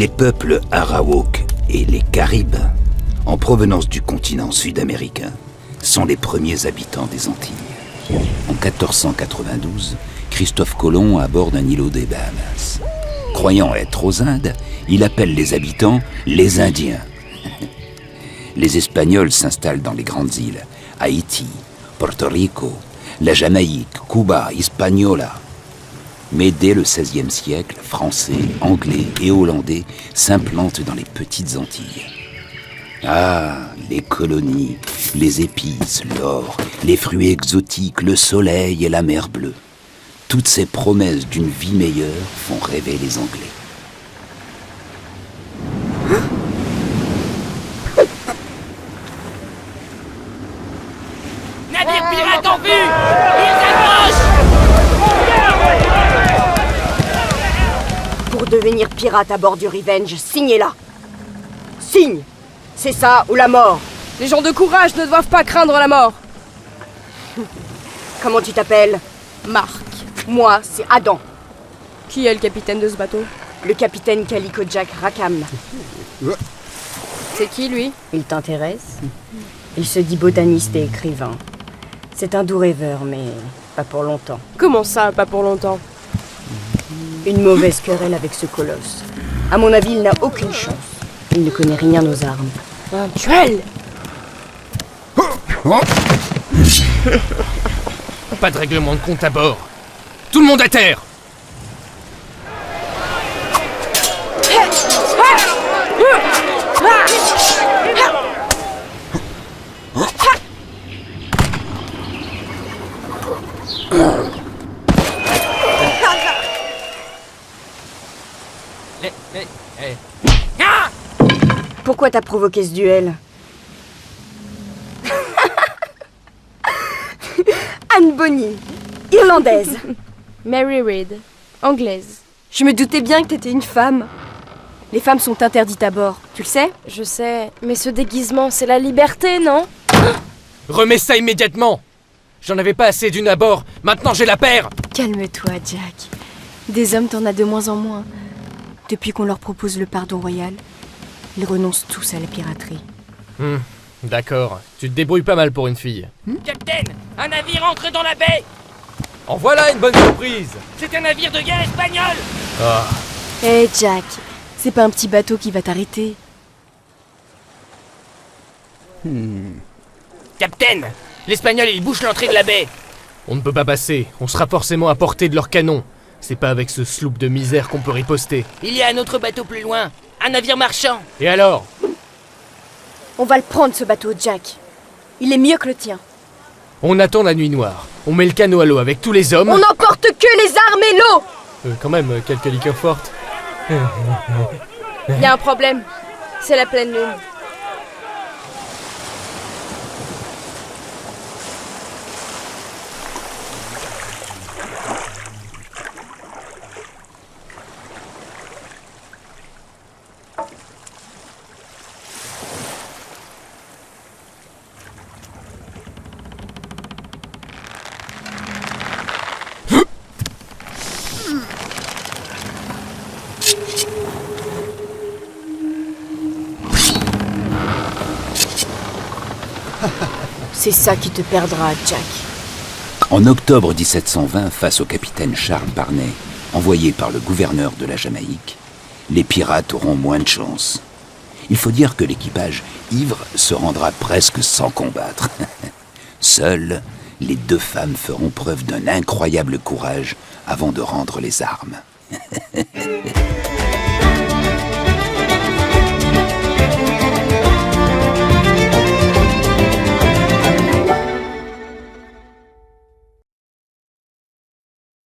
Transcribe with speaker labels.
Speaker 1: Les peuples Arawak et les Caribes, en provenance du continent sud-américain, sont les premiers habitants des Antilles. En 1492, Christophe Colomb aborde un îlot des Bahamas. Croyant être aux Indes, il appelle les habitants les Indiens. Les Espagnols s'installent dans les grandes îles, Haïti, Porto Rico, la Jamaïque, Cuba, Hispaniola. Mais dès le XVIe siècle, Français, Anglais et Hollandais s'implantent dans les petites Antilles. Ah, les colonies, les épices, l'or, les fruits exotiques, le soleil et la mer bleue. Toutes ces promesses d'une vie meilleure font rêver les Anglais.
Speaker 2: Navire pirate en vue! Ils approchent!
Speaker 3: Pour devenir pirate à bord du Revenge, signez-la. Signe! C'est ça ou la mort.
Speaker 4: Les gens de courage ne doivent pas craindre la mort.
Speaker 3: Comment tu t'appelles?
Speaker 4: Marc.
Speaker 3: Moi, c'est Adam.
Speaker 4: Qui est le capitaine de ce bateau?
Speaker 3: Le capitaine Calico Jack Rackham.
Speaker 4: C'est qui, lui?
Speaker 3: Il t'intéresse? Il se dit botaniste et écrivain. C'est un doux rêveur, mais pas pour longtemps.
Speaker 4: Comment ça, pas pour longtemps?
Speaker 3: Une mauvaise querelle avec ce colosse. À mon avis, il n'a aucune chance. Il ne connaît rien aux armes.
Speaker 4: Un duel!
Speaker 2: Pas de règlement de compte à bord. Tout le monde à terre!
Speaker 3: Pourquoi t'as provoqué ce duel? Anne Bonny, irlandaise.
Speaker 4: Mary Read, anglaise.
Speaker 3: Je me doutais bien que t'étais une femme. Les femmes sont interdites à bord, tu le sais?
Speaker 4: Je sais, mais ce déguisement, c'est la liberté, non?
Speaker 2: Remets ça immédiatement! J'en avais pas assez d'une à bord, maintenant j'ai la paire!
Speaker 5: Calme-toi, Jack. Des hommes, t'en as de moins en moins. Depuis qu'on leur propose le pardon royal, ils renoncent tous à la piraterie.
Speaker 2: D'accord, tu te débrouilles pas mal pour une fille.
Speaker 6: Capitaine, un navire entre dans la baie!
Speaker 2: En voilà une bonne surprise!
Speaker 6: C'est un navire de guerre espagnol!
Speaker 2: Ah,
Speaker 5: Hé, Jack, c'est pas un petit bateau qui va t'arrêter.
Speaker 6: Capitaine, l'Espagnol il bouche l'entrée de la baie!
Speaker 2: on ne peut pas passer, on sera forcément à portée de leur canon. C'est pas avec ce sloop de misère qu'on peut riposter.
Speaker 6: Il y a un autre bateau plus loin, un navire marchand!
Speaker 2: Et alors?
Speaker 3: On va le prendre, ce bateau, Jack. Il est mieux que le tien.
Speaker 2: On attend la nuit noire, on met le canot à l'eau avec tous les hommes...
Speaker 3: On n'emporte que les armes et l'eau!
Speaker 2: Quand même, quelques liqueurs fortes.
Speaker 4: Il y a un problème. C'est la pleine lune.
Speaker 3: C'est ça qui te perdra, Jack.
Speaker 1: En octobre 1720, face au capitaine Charles Barney, envoyé par le gouverneur de la Jamaïque, les pirates auront moins de chance. Il faut dire que l'équipage, ivre, se rendra presque sans combattre. Seules, les deux femmes feront preuve d'un incroyable courage avant de rendre les armes.